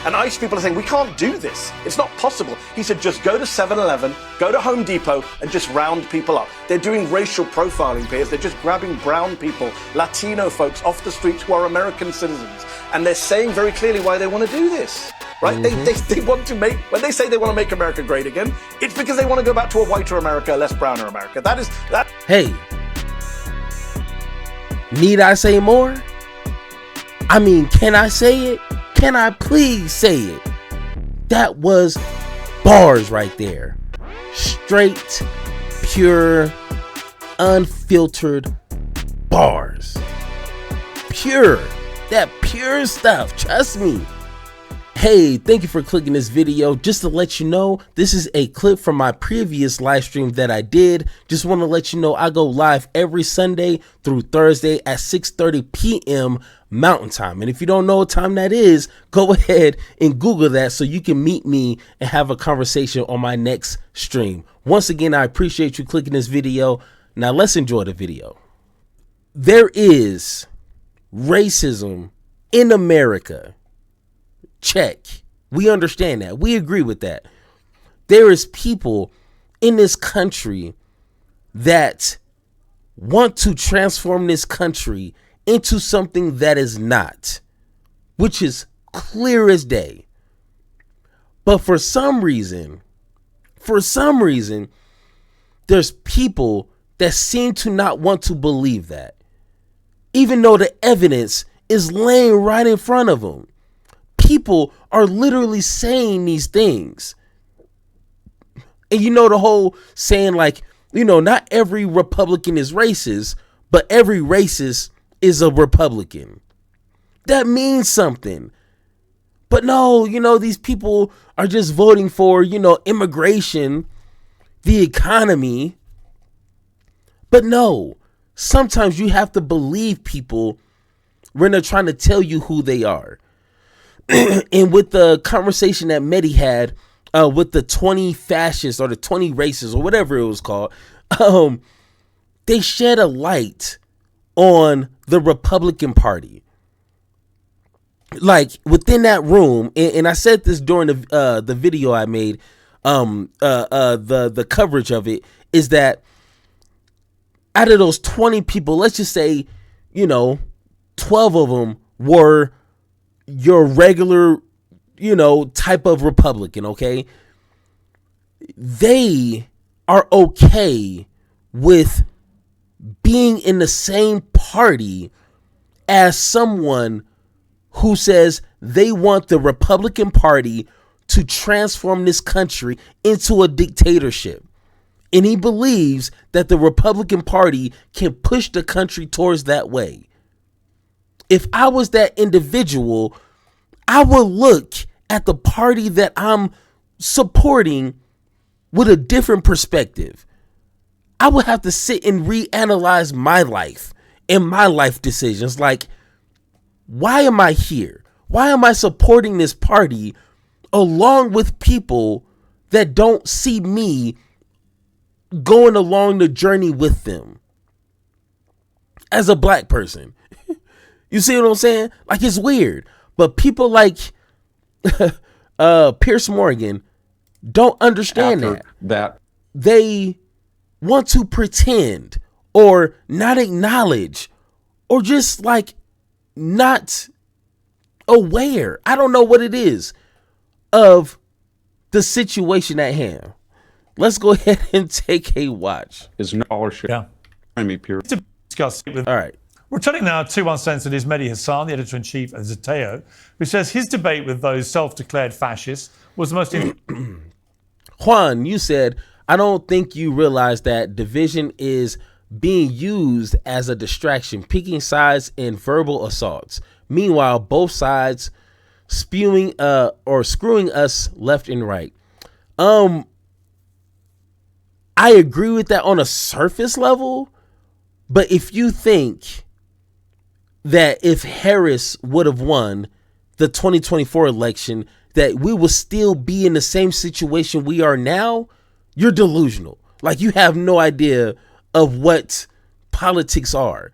And ICE people are saying, we can't do this. It's not possible. He said, just go to 7-Eleven, go to Home Depot, and just round people up. They're doing racial profiling, Piers. They're just grabbing brown people, Latino folks off the streets who are American citizens. And they're saying very clearly why they want to do this. Right? They want to make, when they say they want to make America great again, it's because they want to go back to a whiter America, a less browner America. That. Hey, need I say more? I mean, can I say it? Can I please say it? That was bars right there. Straight, pure, unfiltered bars. Pure. That pure stuff. Trust me. Hey, thank you for clicking this video. Just to let you know, this is a clip from my previous live stream that I did. Just want to let you know I go live every Sunday through Thursday at 6:30 p.m. Mountain Time. And if you don't know what time that is, go ahead and Google that so you can meet me and have a conversation on my next stream. Once again, I appreciate you clicking this video. Now let's enjoy the video. There is racism in America. Check. We understand that. We agree with that. There is people in this country that want to transform this country into something that is not, which is clear as day. But for some reason, there's people that seem to not want to believe that, even though the evidence is laying right in front of them. People are literally saying these things. And you know the whole saying, like, you know, not every Republican is racist, but every racist is a Republican. That means something. But no, you know, these people are just voting for, you know, immigration, the economy. But no, sometimes you have to believe people when they're trying to tell you who they are. And with the conversation that Medi had with the 20 fascists or the 20 racists or whatever it was called, they shed a light on the Republican Party. Like within that room, and I said this during the video I made, the coverage of it, is that out of those 20 people, let's just say, you know, 12 of them were your regular, you know, type of Republican, okay? They are okay with being in the same party as someone who says they want the Republican Party to transform this country into a dictatorship. And he believes that the Republican Party can push the country towards that way. If I was that individual, I would look at the party that I'm supporting with a different perspective. I would have to sit and reanalyze my life and my life decisions. Like, why am I here? Why am I supporting this party along with people that don't see me going along the journey with them as a black person? You see what I'm saying? Like, it's weird. But people like Piers Morgan don't understand that. They want to pretend or not acknowledge or just like not aware. I don't know what it is of the situation at hand. Let's go ahead and take a watch. Is scholarship. Yeah. I mean, Piers. To discuss it with. All right. Returning now to Uncensored is Mehdi Hasan, the editor-in-chief of Zeteo, who says his debate with those self-declared fascists was the most... Juan, you said, I don't think you realize that division is being used as a distraction, picking sides in verbal assaults. Meanwhile, both sides spewing or screwing us left and right. I agree with that on a surface level, but if you think that if Harris would have won the 2024 election, that we will still be in the same situation we are now, you're delusional. Like, you have no idea of what politics are.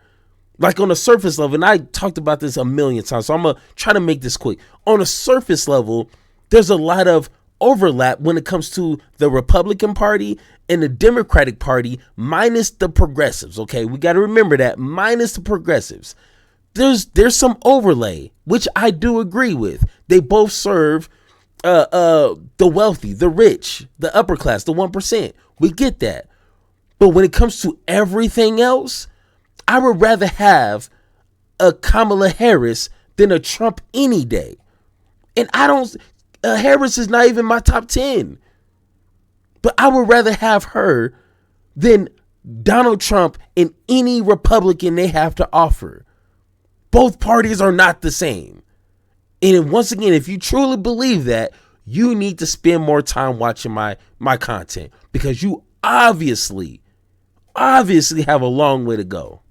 Like on a surface level, and I talked about this a million times, so I'm going to try to make this quick. On a surface level, there's a lot of overlap when it comes to the Republican Party and the Democratic Party, minus the progressives. Okay, we got to remember that, minus the progressives. There's some overlay, which I do agree with. They both serve the wealthy, the rich, the upper class, the 1%. We get that. But when it comes to everything else, I would rather have a Kamala Harris than a Trump any day. And Harris is not even my top 10. But I would rather have her than Donald Trump and any Republican they have to offer. Both parties are not the same. And once again, if you truly believe that, you need to spend more time watching my content, because you obviously have a long way to go.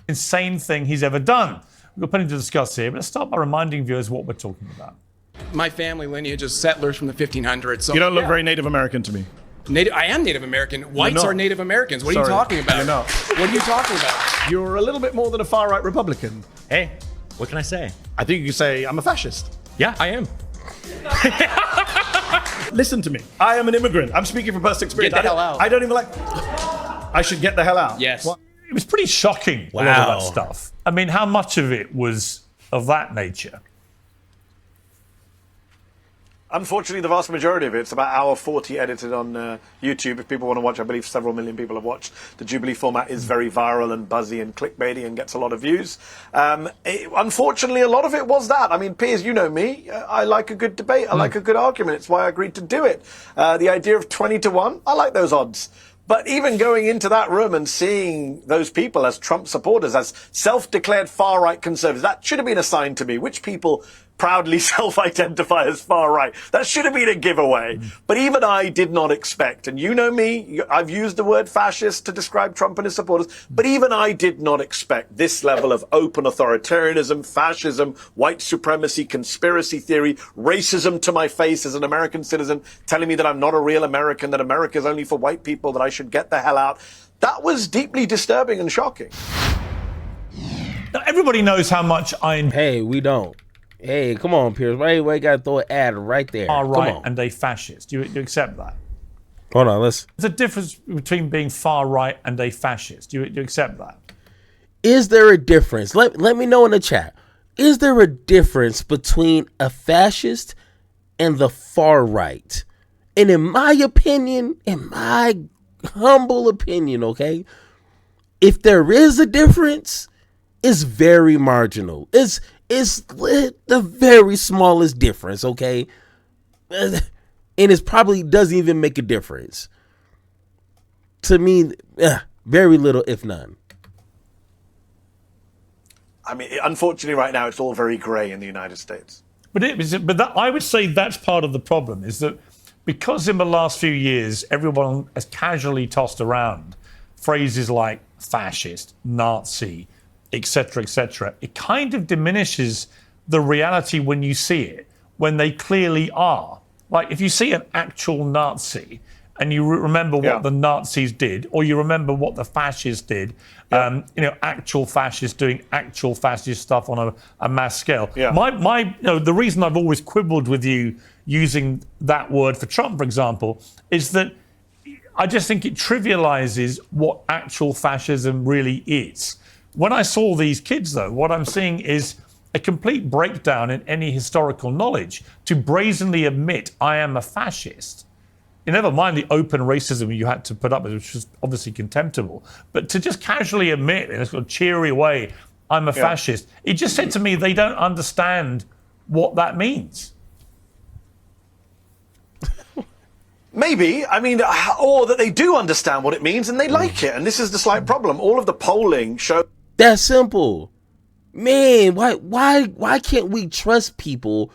Insane thing he's ever done. We've got plenty to discuss here, but let's start by reminding viewers what we're talking about. My family lineage is settlers from the 1500s. So You don't look very Native American to me. I am Native American. Whites not. are Native Americans. What are Sorry, you talking about? you're not. What are you talking about? You're a little bit more than a far-right Republican. Hey, what can I say? I think you could say I'm a fascist. Yeah, I am. Listen to me. I am an immigrant. I'm speaking from personal experience. Get the hell out. I don't even like... I should get the hell out. Yes. What? It was pretty shocking, a lot of that stuff. I mean, how much of it was of that nature? Unfortunately, the vast majority of it, it's about hour 40 edited on YouTube. If people want to watch, I believe several million people have watched. The Jubilee format is very viral and buzzy and clickbaity and gets a lot of views. Unfortunately, a lot of it was that. I mean, Piers, you know me. I like a good debate. I like a good argument. It's why I agreed to do it. The idea of 20-1, I like those odds. But even going into that room and seeing those people as Trump supporters, as self-declared far-right conservatives, that should have been a sign to me. Which people proudly self-identify as far-right? That should have been a giveaway. But even I did not expect, and you know me, I've used the word fascist to describe Trump and his supporters, but even I did not expect this level of open authoritarianism, fascism, white supremacy, conspiracy theory, racism to my face as an American citizen, telling me that I'm not a real American, that America is only for white people, that I should get the hell out. That was deeply disturbing and shocking. Now, everybody knows how much I Hey, we don't. Hey, come on, Piers. Why you got to throw an ad right there? are Come right on. and a fascist. Do you accept that? Hold on, let's. There's a difference between being far right and a fascist. Do you accept that? Is there a difference? Let me know in the chat. Is there a difference between a fascist and the far right? And in my opinion, in my humble opinion, okay, if there is a difference, it's very marginal. It's the very smallest difference, okay? And it probably doesn't even make a difference. To me, very little, if none. I mean, unfortunately, right now, it's all very grey in the United States. I would say that's part of the problem, is that because in the last few years, everyone has casually tossed around phrases like fascist, Nazi, etc., it kind of diminishes the reality when you see it, when they clearly are. Like, if you see an actual Nazi and you remember what the Nazis did, or you remember what the fascists did, actual fascists doing actual fascist stuff on a mass scale. Yeah. The reason I've always quibbled with you using that word for Trump, for example, is that I just think it trivializes what actual fascism really is. When I saw these kids, though, what I'm seeing is a complete breakdown in any historical knowledge to brazenly admit I am a fascist. You never mind the open racism you had to put up with, which was obviously contemptible, but to just casually admit in a sort of cheery way, I'm a fascist, it just said to me they don't understand what that means. Maybe, I mean, or that they do understand what it means and they like it. And this is the slight problem. All of the polling shows... That's simple. Man, why can't we trust people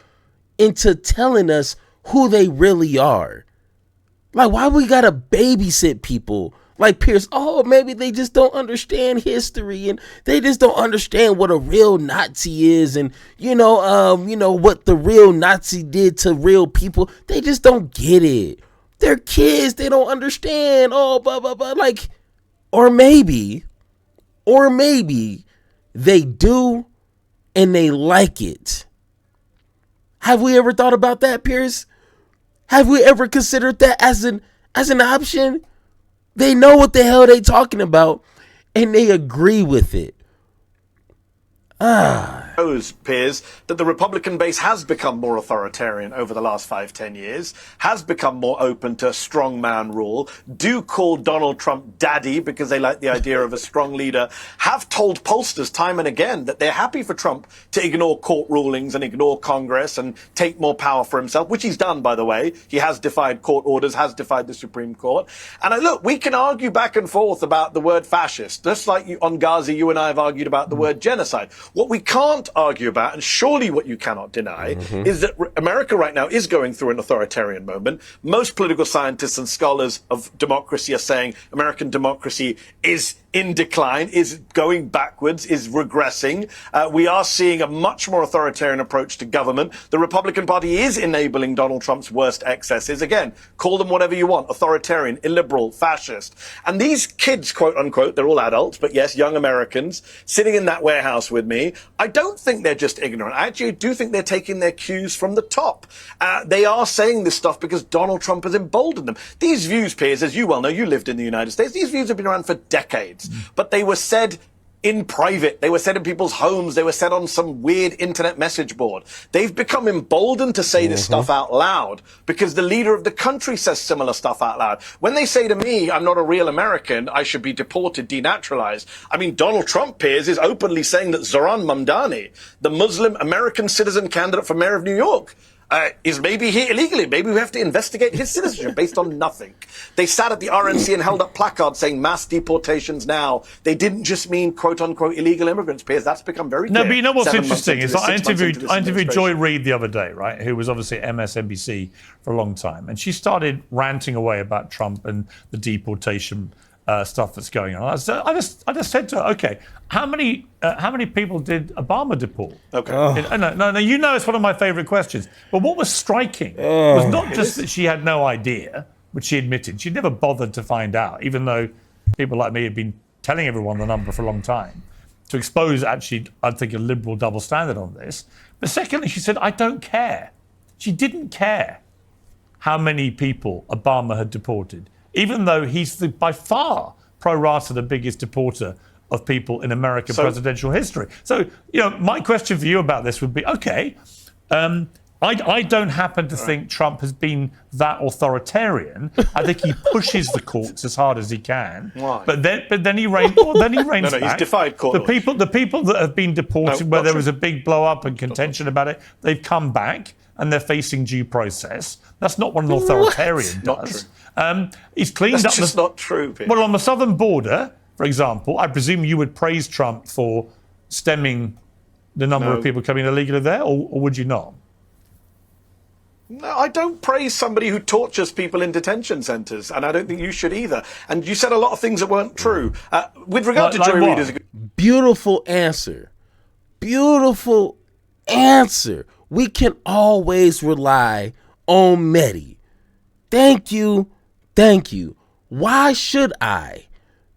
into telling us who they really are? Like, why we gotta babysit people? Like Piers, maybe they just don't understand history and they just don't understand what a real Nazi is and, what the real Nazi did to real people. They just don't get it. They're kids. They don't understand. Blah, blah, blah. Like, or maybe They do, and they like it. Have we ever thought about that, Piers? Have we ever considered that as an option? They know what the hell they talking about, and they agree with it. Shows, Piers, that the Republican base has become more authoritarian over the last 5-10 years, has become more open to strongman rule, do call Donald Trump daddy because they like the idea of a strong leader, have told pollsters time and again that they're happy for Trump to ignore court rulings and ignore Congress and take more power for himself, which he's done, by the way. He has defied court orders, has defied the Supreme Court. And look, we can argue back and forth about the word fascist, just like on Gaza, you and I have argued about the word genocide. What we can't argue about, and surely what you cannot deny, is that America right now is going through an authoritarian moment. Most political scientists and scholars of democracy are saying American democracy is in decline, is going backwards, is regressing. We are seeing a much more authoritarian approach to government. The Republican Party is enabling Donald Trump's worst excesses. Again, call them whatever you want, authoritarian, illiberal, fascist. And these kids, quote unquote, they're all adults, but yes, young Americans, sitting in that warehouse with me, I don't think they're just ignorant. I actually do think they're taking their cues from the top. They are saying this stuff because Donald Trump has emboldened them. These views, Piers, as you well know, you lived in the United States, these views have been around for decades. But they were said in private. They were said in people's homes. They were said on some weird internet message board. They've become emboldened to say this stuff out loud because the leader of the country says similar stuff out loud. When they say to me, I'm not a real American, I should be deported, denaturalized. I mean, Donald Trump, Piers, is openly saying that Zohran Mamdani, the Muslim American citizen candidate for mayor of New York, is maybe here illegally. Maybe we have to investigate his citizenship based on nothing. They sat at the RNC and held up placards saying mass deportations now. They didn't just mean quote unquote illegal immigrants, Piers. That's become very clear. No, but you know what's 7 months interesting into is this, I 6 months into this interviewed Joy administration. Reid the other day, right, who was obviously at MSNBC for a long time, and she started ranting away about Trump and the deportation stuff that's going on. I just said to her, okay, how many people did Obama deport? Okay. No, you know it's one of my favourite questions. But what was striking was not just that she had no idea, which she admitted. She'd never bothered to find out, even though people like me had been telling everyone the number for a long time, to expose actually, I think, a liberal double standard on this. But secondly, she said, I don't care. She didn't care how many people Obama had deported, even though he's by far pro rata the biggest deporter of people in American presidential history. So, my question for you about this would be, okay, I don't happen to think Trump has been that authoritarian. I think he pushes the courts as hard as he can. Why? But then he reigns back. He's defied court The people that have been deported, where there was a big blow up and contention about it, they've come back and they're facing due process. That's not what an authoritarian does. He's cleaned up. That's just not true, Piers. Well, on the southern border, for example, I presume you would praise Trump for stemming the number of people coming illegally there, or would you not? No, I don't praise somebody who tortures people in detention centres, and I don't think you should either. And you said a lot of things that weren't true. With regard to Joy Reid, beautiful answer. Beautiful answer. We can always rely on Medi. Thank you. Thank you. Why should I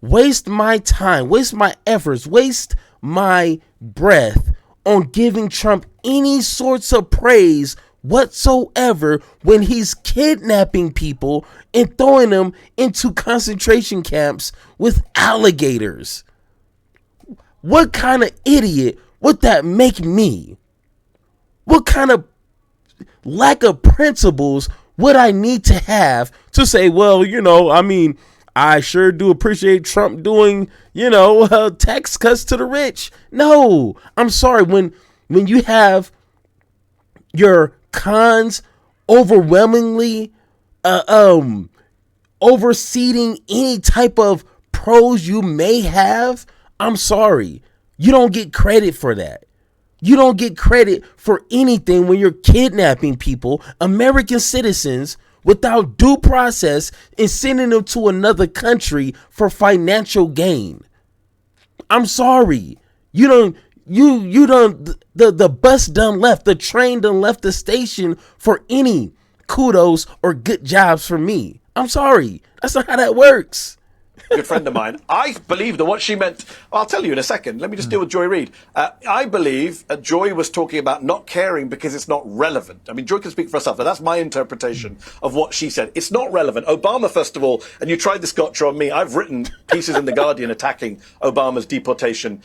waste my time, waste my efforts, waste my breath on giving Trump any sorts of praise whatsoever when he's kidnapping people and throwing them into concentration camps with alligators? What kind of idiot would that make me? What kind of lack of principles would I need to have to say, well, I sure do appreciate Trump doing, tax cuts to the rich. No, I'm sorry. When you have your cons overwhelmingly overseeding any type of pros you may have, I'm sorry. You don't get credit for that. You don't get credit for anything when you're kidnapping people, American citizens, without due process and sending them to another country for financial gain. I'm sorry. The bus done left, the train done left the station for any kudos or good jobs for me. I'm sorry. That's not how that works. good friend of mine. I believe that what she meant, I'll tell you in a second. Let me just deal with Joy Reid. I believe Joy was talking about not caring because it's not relevant. I mean, Joy can speak for herself, but that's my interpretation of what she said. It's not relevant. Obama, first of all, and you tried this gotcha on me. I've written pieces in The Guardian attacking Obama's deportation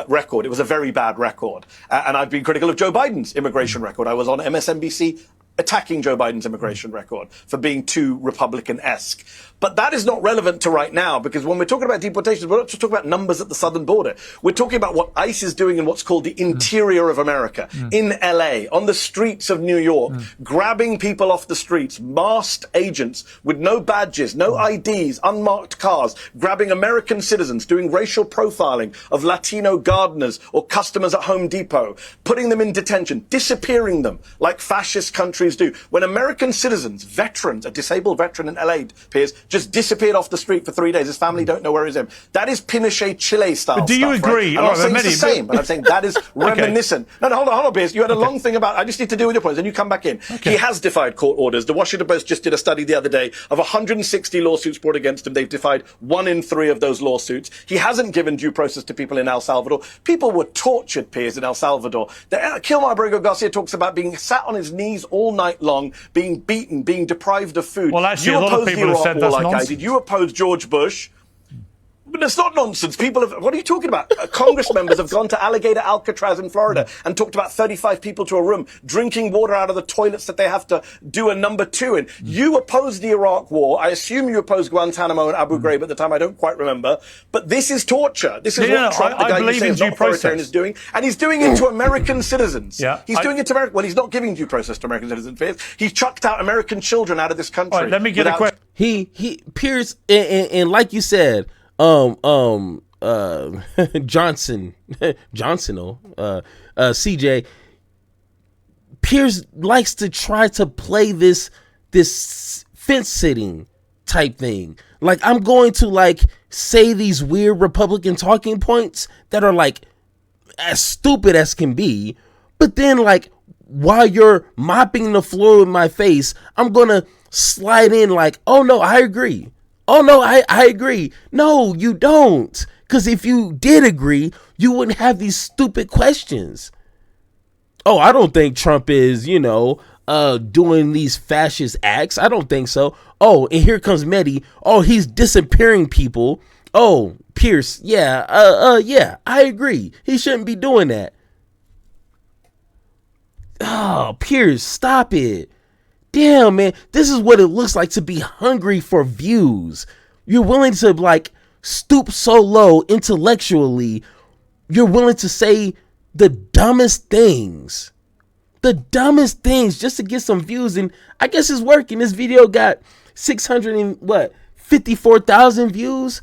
record. It was a very bad record. And I've been critical of Joe Biden's immigration record. I was on MSNBC attacking Joe Biden's immigration record for being too Republican-esque. But that is not relevant to right now, because when we're talking about deportations, we're not just talking about numbers at the southern border. We're talking about what ICE is doing in what's called the interior of America, in LA, on the streets of New York, grabbing people off the streets, masked agents with no badges, no IDs, unmarked cars, grabbing American citizens, doing racial profiling of Latino gardeners or customers at Home Depot, putting them in detention, disappearing them like fascist countries do. When American citizens, veterans, a disabled veteran in LA, Piers, just disappeared off the street for 3 days. His family don't know where he's in. That is Pinochet Chile style. But do you stuff, agree? Right? I'm not saying Medi, it's the same, but I'm saying that is reminiscent. No, hold on, Piers. You had a long thing about, I just need to deal with your points, and you come back in. He has defied court orders. The Washington Post just did a study the other day of 160 lawsuits brought against him. They've defied 1 in 3 of those lawsuits. He hasn't given due process to people in El Salvador. People were tortured, Piers, in El Salvador. Kilmar Abrego Garcia talks about being sat on his knees all night long, being beaten, being deprived of food. Well, actually, a lot of people have said that's nonsense. I did. You opposed George Bush. But it's not nonsense. People have, what are you talking about? Congress members have gone to Alligator Alcatraz in Florida and talked about 35 people to a room, drinking water out of the toilets that they have to do a number 2 in. You opposed the Iraq war. I assume you opposed Guantanamo and Abu Ghraib at the time. I don't quite remember. But this is torture. This is what Trump, the guy you say is not authoritarian, is doing. And he's doing it to American citizens. He's doing it to American. Well, he's not giving due process to American citizens. He's chucked out American children out of this country. All right, let me get a question. He Piers, and like you said, Johnson, CJ, Piers likes to try to play this fence sitting type thing. Like, I'm going to say these weird Republican talking points that are as stupid as can be, but then while you're mopping the floor in my face, I'm gonna slide in oh no, I agree. Oh, no, I agree. No, you don't. Because if you did agree, you wouldn't have these stupid questions. Oh, I don't think Trump is, doing these fascist acts. I don't think so. Oh, and here comes Medi. Oh, he's disappearing people. Oh, Piers. Yeah, I agree. He shouldn't be doing that. Oh, Piers, stop it. Damn, man, this is what it looks like to be hungry for views. You're willing to stoop so low intellectually. You're willing to say the dumbest things. The dumbest things just to get some views. And I guess it's working. This video got 54,000 views.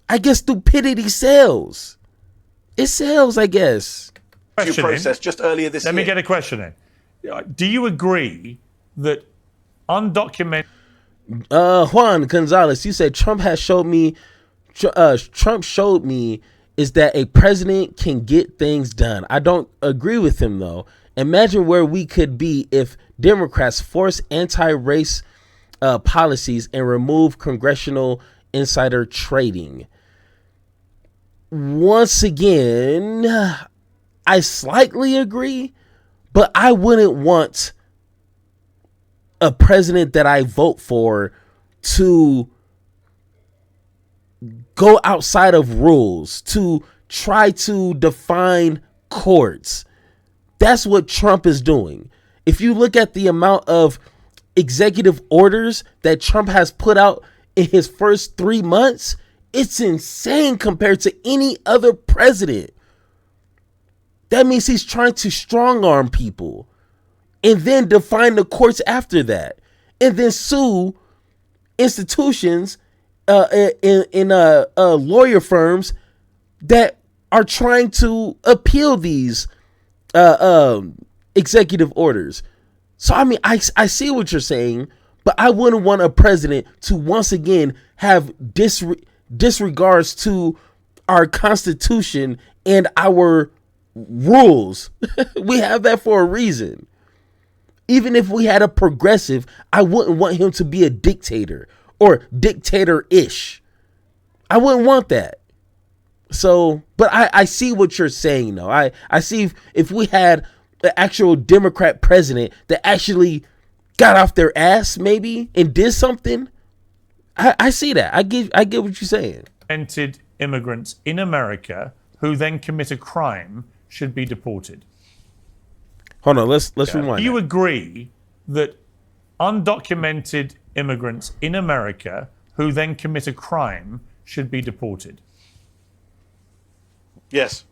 I guess stupidity sells. It sells, I guess. Due process just earlier this year. Let me get a question in. Do you agree that undocumented Juan Gonzalez, you said Trump showed me is that a president can get things done. I don't agree with him though. Imagine where we could be if Democrats force anti-race policies and remove congressional insider trading. Once again, I slightly agree, but I wouldn't want a president that I vote for to go outside of rules, to try to define courts. That's what Trump is doing. If you look at the amount of executive orders that Trump has put out in his first 3 months, it's insane compared to any other president. That means he's trying to strong arm people and then define the courts after that, and then sue institutions in lawyer firms that are trying to appeal these executive orders. So, I mean, I see what you're saying, but I wouldn't want a president to once again have disregards to our Constitution and our rules. We have that for a reason. Even if we had a progressive, I wouldn't want him to be a dictator or dictator-ish. I wouldn't want that. So, but I see what you're saying, though. I see if we had an actual Democrat president that actually got off their ass maybe and did something, I see that. I get what you're saying. Documented immigrants in America who then commit a crime should be deported. Hold on, let's rewind. Do you agree that undocumented immigrants in America who then commit a crime should be deported? Yes.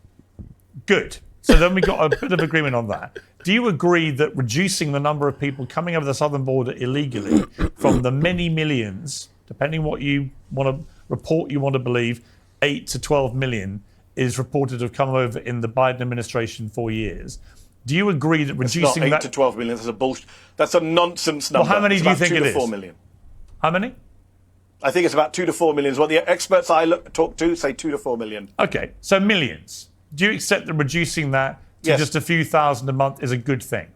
Good. So then we got a bit of agreement on that. Do you agree that reducing the number of people coming over the southern border illegally from the many millions, depending what you want to report, you want to believe, 8 to 12 million is reported to have come over in the Biden administration 4 years? Do you agree that reducing not 8 that to 12 million? That's a bullshit. That's a nonsense number. Well, how many it's do you about think 2 it to 4 is? million. How many? I think it's about 2 to 4 million. Is what the experts I talk to say 2 to 4 million. Okay, so millions. Do you accept that reducing that to Yes. just a few thousand a month is a good thing?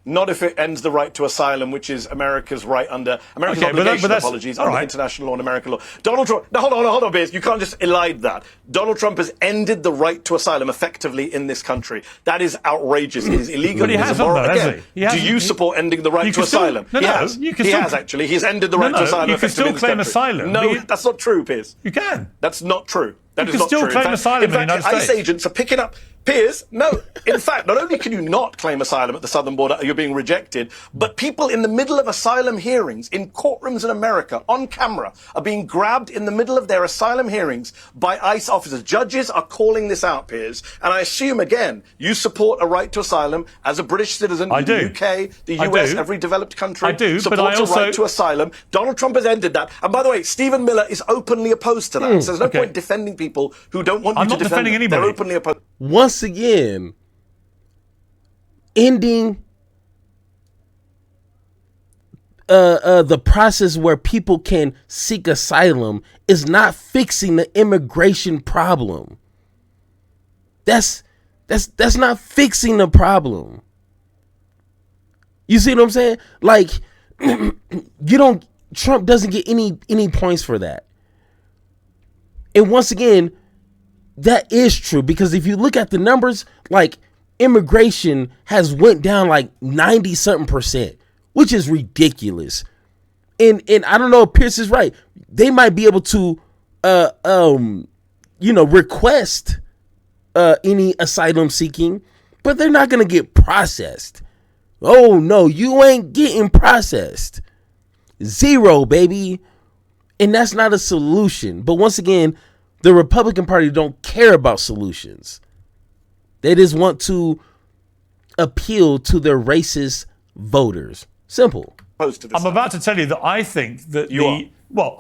Not if it ends the right to asylum, which is America's right under America's Okay, but obligation, that's- apologies, all under right. international law and American law. Donald Trump. No, hold on, Piers. You can't just elide that. Donald Trump has ended the right to asylum effectively in this country. That is outrageous. It is illegal. But he It is hasn't, immoral. though, has Again, he? He hasn't. do you support ending the right You to can still- asylum? No, he no, has. you can He still- has actually. He's ended the right No, to asylum you can effectively still in this claim country. asylum. No, that's not true, Piers. You can. That's not true. That You is can not still true. claim asylum in the United ICE States. agents are picking up. Piers, no. In fact, not only can you not claim asylum at the southern border, you're being rejected, but people in the middle of asylum hearings in courtrooms in America on camera are being grabbed in the middle of their asylum hearings by ICE officers. Judges are calling this out, Piers. And I assume, again, you support a right to asylum as a British citizen. I in do. The UK, the I US, do. every developed country I do, but supports I also- a right to asylum. Donald Trump has ended that. And by the way, Stephen Miller is openly opposed to that. So there's no okay. point defending people who don't want I'm you not to defend defending them. anybody. They're openly opposed. Once again, ending the process where people can seek asylum is not fixing the immigration problem. That's not fixing the problem. You see what I'm saying? Like, Trump doesn't get any points for that. And once again, that is true, because if you look at the numbers, like, immigration has went down like 90 something percent, which is ridiculous. And I don't know if Piers is right. They might be able to request any asylum seeking, but they're not going to get processed. Oh no, you ain't getting processed. Zero, baby. And that's not a solution. But once again, the Republican Party don't care about solutions. They just want to appeal to their racist voters. Simple. Opposed to this I'm stuff. about to tell you that I think that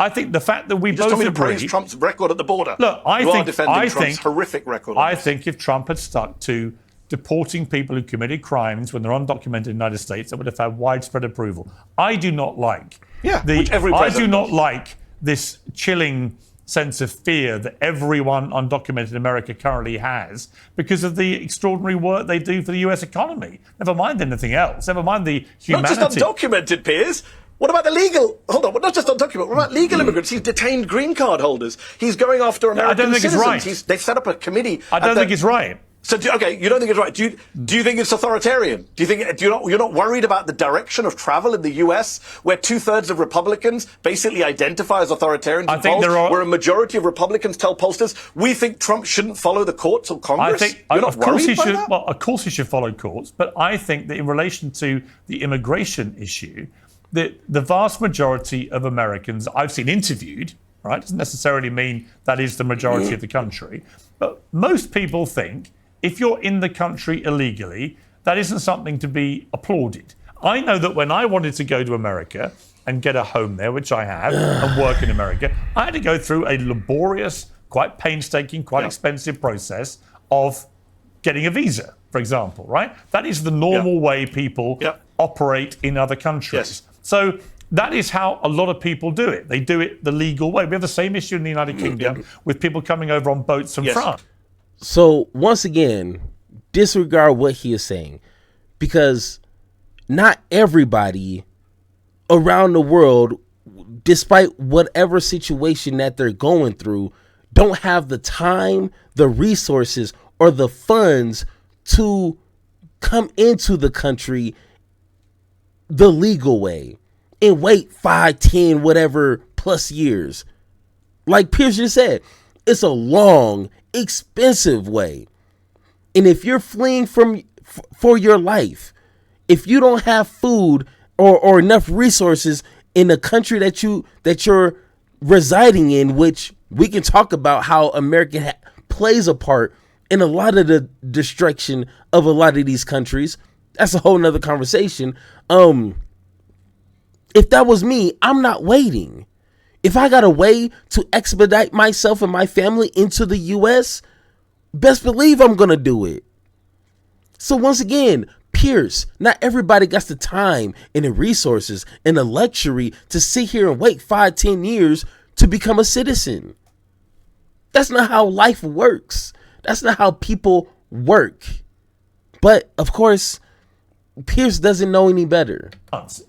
I think the fact that we Just both told me to praise agree. Trump's record at the border. Look, you are defending Trump's horrific record. on I this. think if Trump had stuck to deporting people who committed crimes when they're undocumented in the United States, that would have had widespread approval. I do not like which every I do president not does. like this chilling sense of fear that everyone undocumented in America currently has because of the extraordinary work they do for the US economy. Never mind anything else. Never mind the humanity. Not just undocumented, Piers. What about the legal? Hold on, not just undocumented. What about legal immigrants? He's detained green card holders. He's going after American don't think it's citizens. right. They've set up a committee. I don't think it's right. So, okay, you don't think it's right. Do you think it's authoritarian? You're not worried about the direction of travel in the US, where 2/3 of Republicans basically identify as authoritarians? I in think polls, there are- where a majority of Republicans tell pollsters, we think Trump shouldn't follow the courts or Congress. I think, You're not of course, he worried by should. that? Well, of course, he should follow courts. But I think that in relation to the immigration issue, that the vast majority of Americans I've seen interviewed, right, doesn't necessarily mean that is the majority of the country, but most people think if you're in the country illegally, that isn't something to be applauded. I know that when I wanted to go to America and get a home there, which I have, and work in America, I had to go through a laborious, quite painstaking, quite expensive process of getting a visa, for example, right? That is the normal way people operate in other countries. Yes. So that is how a lot of people do it. They do it the legal way. We have the same issue in the United Kingdom with people coming over on boats from France. So once again, disregard what he is saying, because not everybody around the world despite whatever situation that they're going through, don't have the time, the resources, or the funds to come into the country the legal way and wait 5, 10, whatever plus years. Like Piers just said, it's a long, expensive way. And if you're fleeing for your life, if you don't have food or enough resources in the country that you're residing in, which we can talk about how America plays a part in a lot of the destruction of a lot of these countries. That's a whole nother conversation. If that was me, I'm not waiting. If I got a way to expedite myself and my family into the U.S., best believe I'm going to do it. So once again, Piers, not everybody got the time and the resources and the luxury to sit here and wait 5, 10 years to become a citizen. That's not how life works. That's not how people work. But of course, Piers doesn't know any better.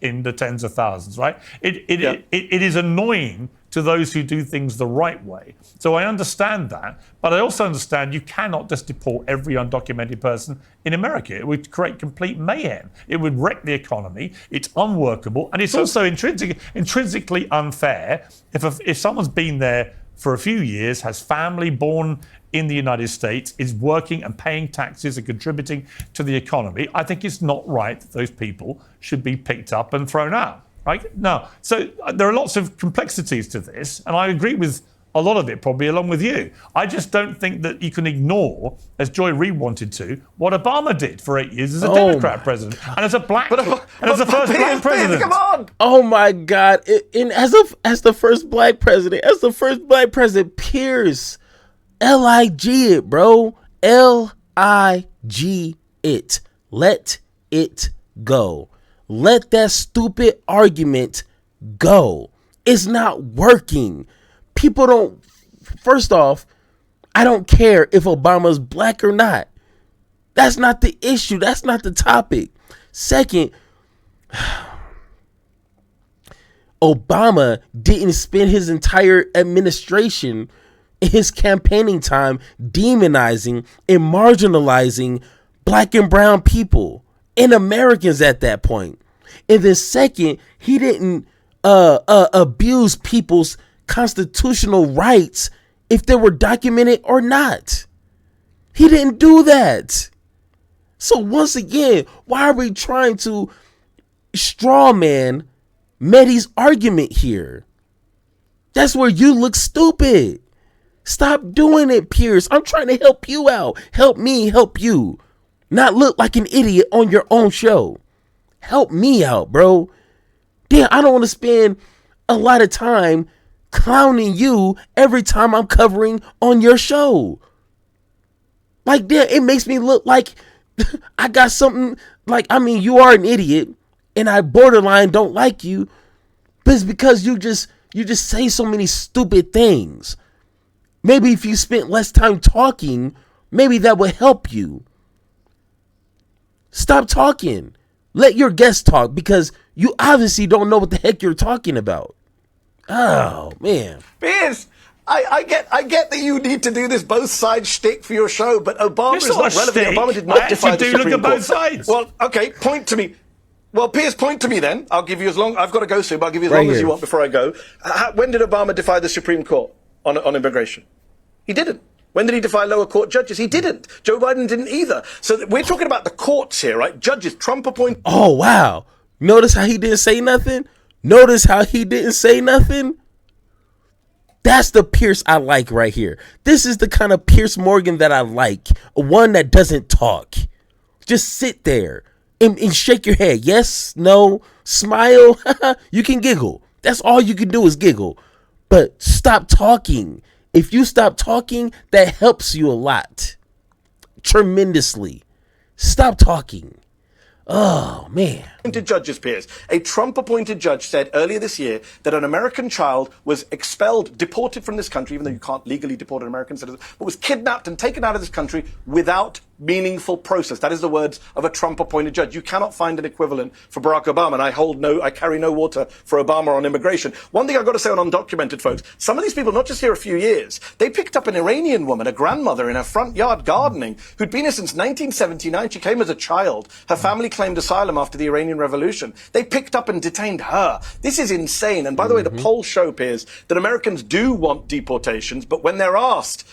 In the tens of thousands, right? It is annoying to those who do things the right way. So I understand that, but I also understand you cannot just deport every undocumented person in America. It would create complete mayhem. It would wreck the economy. It's unworkable, and it's also intrinsically unfair if someone's been there for a few years, has family born in the United States, is working and paying taxes and contributing to the economy. I think it's not right that those people should be picked up and thrown out. Right? Now, so there are lots of complexities to this, and I agree with a lot of it, probably along with you. I just don't think that you can ignore, as Joy Reid wanted to, what Obama did for 8 years as a Democrat president and as a black, and as the first black president. Come on! Oh my God! And as the first black president, Piers, LIG it, bro, LIG it. Let it go. Let that stupid argument go. It's not working. People don't, first off, I don't care if Obama's black or not. That's not the issue. That's not the topic. Second, Obama didn't spend his entire administration, his campaigning time, demonizing and marginalizing black and brown people and Americans at that point. And then second, he didn't abuse people's constitutional rights if they were documented or not. He didn't do that. So once again, why are we trying to straw man Medi's argument here? That's where you look stupid. Stop doing it, Piers. I'm trying to help you out. Help me help you. Not look like an idiot on your own show. Help me out, bro. Damn, I don't want to spend a lot of time clowning you every time I'm covering on your show. Like, damn, it makes me look like I got something. Like, I mean, you are an idiot and I borderline don't like you, but it's because you just say so many stupid things. Maybe if you spent less time talking, maybe that would help you. Stop talking. Let your guests talk, because you obviously don't know what the heck you're talking about. Oh, man. Piers, I get that you need to do this both sides shtick for your show, but Obama It's is not not a relevant. shtick. Obama did not I defy actually the do look Supreme at both Court. sides. Well, okay, point to me. Well, Piers, point to me then. I'll give you as long. I've got to go soon, but I'll give you as Right long as here. you want before I go. When did Obama defy the Supreme Court on immigration? He didn't. When did he defy lower court judges? He didn't. Joe Biden didn't either. So we're talking about the courts here, right? Judges, Trump appointed. Oh, wow. Notice how he didn't say nothing? Notice how he didn't say nothing? That's the Piers I like right here. This is the kind of Piers Morgan that I like. One that doesn't talk. Just sit there and shake your head. Yes, no, smile. You can giggle. That's all you can do is giggle. But stop talking. If you stop talking, that helps you a lot. Tremendously. Stop talking. Oh, man. Appointed judges, Piers. A Trump-appointed judge said earlier this year that an American child was expelled, deported from this country, even though you can't legally deport an American citizen, but was kidnapped and taken out of this country without meaningful process. That is the words of a Trump-appointed judge. You cannot find an equivalent for Barack Obama, and I carry no water for Obama on immigration. One thing I've got to say on undocumented folks, some of these people, not just here a few years, they picked up an Iranian woman, a grandmother in her front yard gardening, who'd been here since 1979. She came as a child. Her family claimed asylum after the Iranian Revolution. They picked up and detained her. This is insane. And by the way, the polls show, Piers, that Americans do want deportations, but when they're asked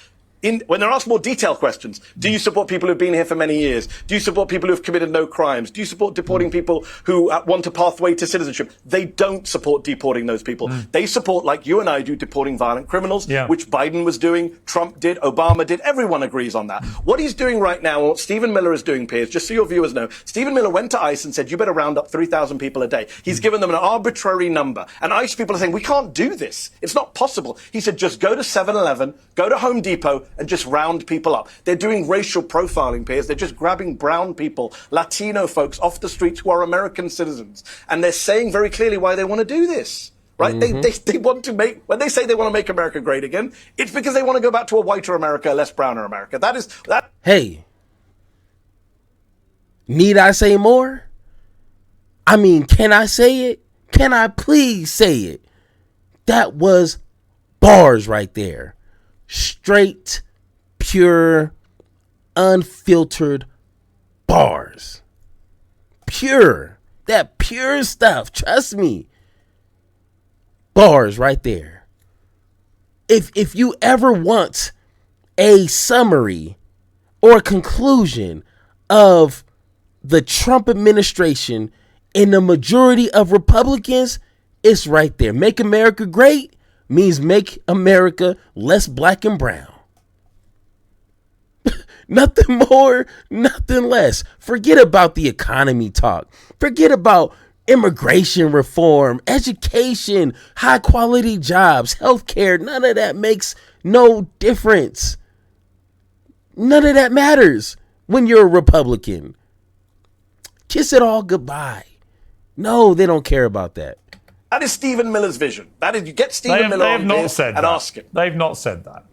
more detailed questions, do you support people who've been here for many years? Do you support people who've committed no crimes? Do you support deporting people who want a pathway to citizenship? They don't support deporting those people. They support, like you and I do, deporting violent criminals, which Biden was doing, Trump did, Obama did. Everyone agrees on that. What he's doing right now, and what Stephen Miller is doing, Piers, just so your viewers know, Stephen Miller went to ICE and said, you better round up 3,000 people a day. He's given them an arbitrary number. And ICE people are saying, we can't do this. It's not possible. He said, just go to 7-Eleven, go to Home Depot, and just round people up. They're doing racial profiling, Piers. They're just grabbing brown people, Latino folks off the streets who are American citizens. And they're saying very clearly why they want to do this. Right? They want to make, when they say they want to make America great again, it's because they want to go back to a whiter America, a less browner America. That. Hey, need I say more? I mean, can I say it? Can I please say it? That was bars right there. Straight, pure, unfiltered bars. Pure. That pure stuff. Trust me. Bars right there. If you ever want a summary or a conclusion of the Trump administration and the majority of Republicans, it's right there. Make America great means make America less black and brown. Nothing more, nothing less. Forget about the economy talk. Forget about immigration reform, education, high quality jobs, healthcare. None of that makes no difference. None of that matters when you're a Republican. Kiss it all goodbye. No, they don't care about that. That is Stephen Miller's vision. That is, you get Stephen Miller on this and ask him. They've not said that.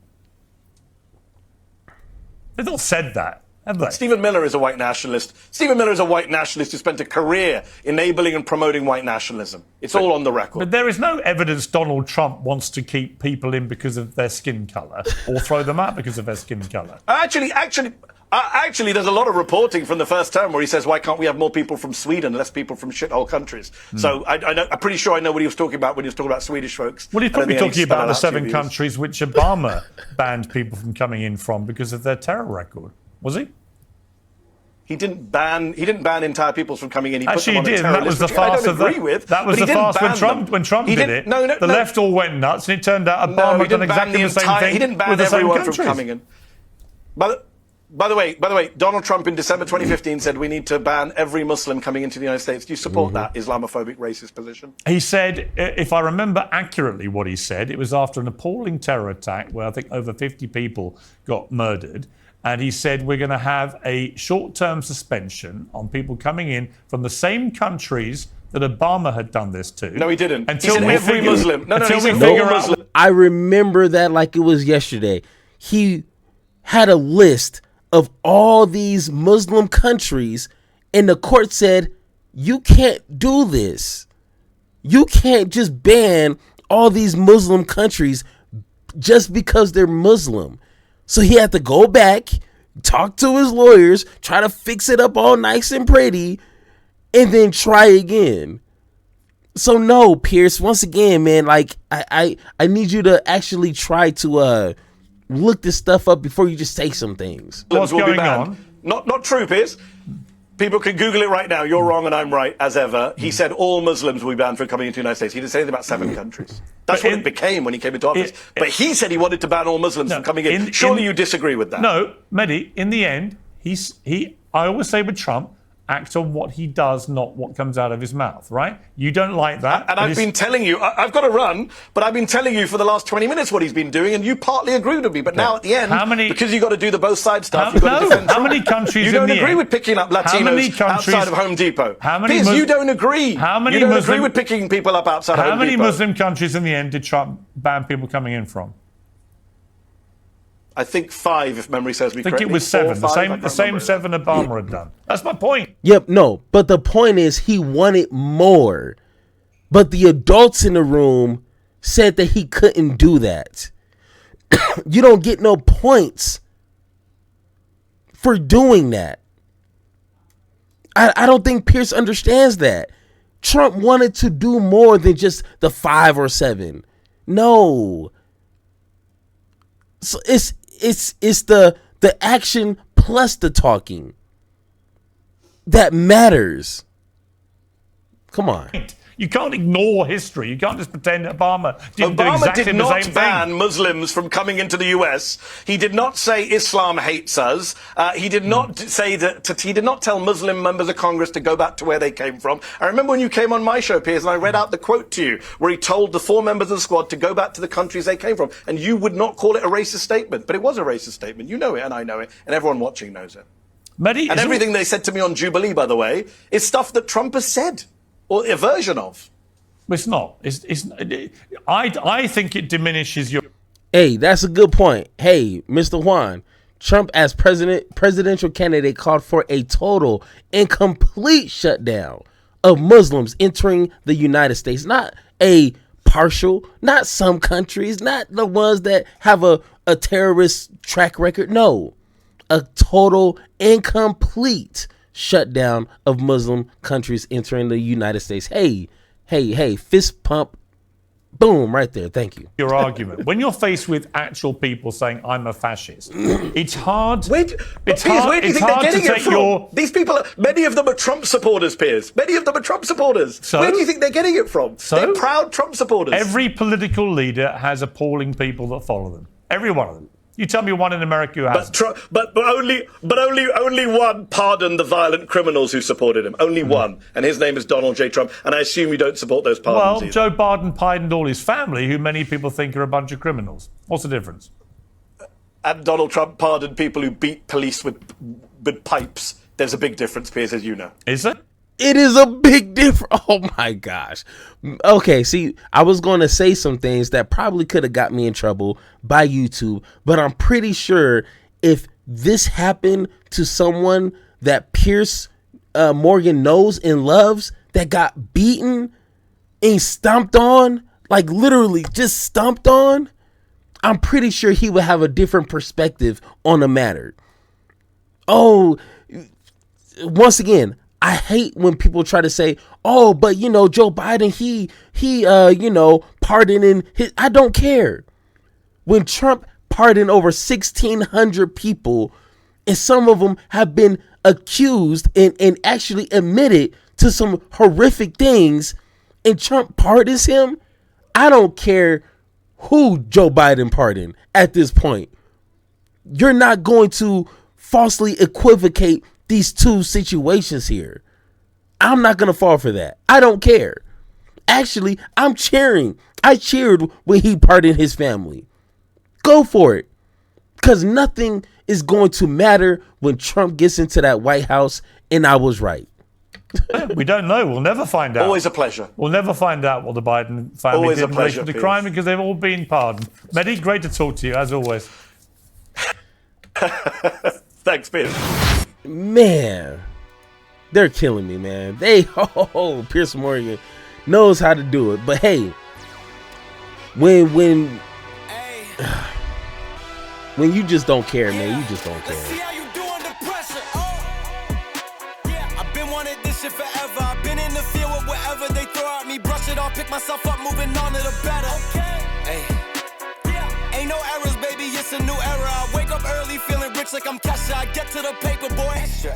They've not said that, have they? Stephen Miller is a white nationalist. Stephen Miller is a white nationalist who spent a career enabling and promoting white nationalism. It's all on the record. But there is no evidence Donald Trump wants to keep people in because of their skin colour or throw them out because of their skin colour. Actually, there's a lot of reporting from the first term where he says, why can't we have more people from Sweden, less people from shithole countries? So I'm pretty sure I know what he was talking about when he was talking about Swedish folks. Well, he's probably talking about the 7 countries which Obama banned people from coming in from because of their terror record. Was he? He didn't ban entire peoples from coming in. He Actually, put them he on did. a That was the terrorist farce of that was the farce when Trump did it. The left all went nuts, and it turned out Obama had done exactly the same thing. He didn't ban everyone from coming in. By the way, Donald Trump in December 2015 said we need to ban every Muslim coming into the United States. Do you support that Islamophobic, racist position? He said, if I remember accurately what he said, it was after an appalling terror attack where I think over 50 people got murdered. And he said, we're going to have a short-term suspension on people coming in from the same countries that Obama had done this to. No, he didn't. Until he said every Muslim. I remember that like it was yesterday. He had a list of all these Muslim countries, and the court said, you can't do this. You can't just ban all these Muslim countries just because they're Muslim. So he had to go back, talk to his lawyers, try to fix it up all nice and pretty, and then try again. So no, Piers, once again, man, like I need you to actually try to look this stuff up before you just say some things. What's going on? Not true, Piers. People can Google it right now. You're wrong and I'm right, as ever. He said all Muslims will be banned from coming into the United States. He didn't say anything about 7 counters. That's what it became when he came into office. But he said he wanted to ban all Muslims from coming in. Surely you disagree with that? No, Medi, in the end, I always say with Trump, act on what he does, not what comes out of his mouth, right? You don't like that. And I've been telling you, I've got to run, but I've been telling you for the last 20 minutes what he's been doing, and you partly agreed with me. But now at the end, because you've got to do the both sides stuff, you've got to defend How Trump. many countries you don't agree with picking up Latinos outside of Home Depot. Piers, you don't agree. You don't agree with picking people up outside of Home Depot. How many Muslim countries in the end did Trump ban people coming in from? I think 5, if memory serves me I think correctly. it was 7. The same 7 Obama had done. That's my point. Yep, no. But the point is he wanted more. But the adults in the room said that he couldn't do that. You don't get no points for doing that. I don't think Piers understands that. Trump wanted to do more than just the 5 or 7. No. So it's the action plus the talking that matters. Come on. You can't ignore history. You can't just pretend that Obama didn't do exactly did the not same ban thing. Muslims from coming into the US. He did not say Islam hates us. He did not say that. He did not tell Muslim members of Congress to go back to where they came from. I remember when you came on my show, Piers, and I read out the quote to you, where he told the 4 members of the squad to go back to the countries they came from, and you would not call it a racist statement, but it was a racist statement. You know it, and I know it, and everyone watching knows it. Medi, And everything they said to me on Jubilee, by the way, is stuff that Trump has said, or a version of. It's not. I think it diminishes your. Hey, that's a good point. Hey, Mr. Juan, Trump as presidential candidate called for a total and complete shutdown of Muslims entering the United States. Not a partial, not some countries, not the ones that have a terrorist track record. No, a total and complete shutdown of Muslim countries entering the United States. Hey, fist pump, boom, right there. Thank you. Your argument. When you're faced with actual people saying I'm a fascist, it's hard. Where do you think they're getting it from? These people, many of them are Trump supporters, Piers. Many of them are Trump supporters. So? Where do you think they're getting it from? They're proud Trump supporters. Every political leader has appalling people that follow them. Every one of them. You tell me one in America who hasn't. But only one pardoned the violent criminals who supported him. Only one, and his name is Donald J. Trump. And I assume you don't support those pardons. Well, either. Joe Biden pardoned all his family, who many people think are a bunch of criminals. What's the difference? And Donald Trump pardoned people who beat police with pipes. There's a big difference, Piers, as you know. Is there? It is a big difference. Oh my gosh. Okay, see, I was going to say some things that probably could have got me in trouble by YouTube, but I'm pretty sure if this happened to someone that Piers Morgan knows and loves, that got beaten and stomped on, like literally just stomped on, I'm pretty sure he would have a different perspective on the matter. Oh, once again, I hate when people try to say, oh, but Joe Biden, he pardoning his. I don't care. When Trump pardoned over 1,600 people, and some of them have been accused and actually admitted to some horrific things, and Trump pardons him, I don't care who Joe Biden pardoned at this point. You're not going to falsely equivocate these two situations here. I'm not going to fall for that. I don't care. Actually, I'm cheering. I cheered when he pardoned his family. Go for it. Because nothing is going to matter when Trump gets into that White House, and I was right. We don't know. We'll never find out. Always a pleasure. We'll never find out what the Biden family Always did a in relation pleasure, to Piers. crime, because they've all been pardoned. Medi, great to talk to you, as always. Thanks, Piers. Man, they're killing me, man. Piers Morgan knows how to do it. But hey, when you just don't care, man, you just don't care. See how you do under pressure. I've been wanting this shit forever. I've been in the field with whatever they throw at me. Brush it off, pick myself up, moving on to the better. Ain't no errors, baby, it's a new era. I wake up early, feeling rich like I'm Kesha. I get to the paper, boy. Extra.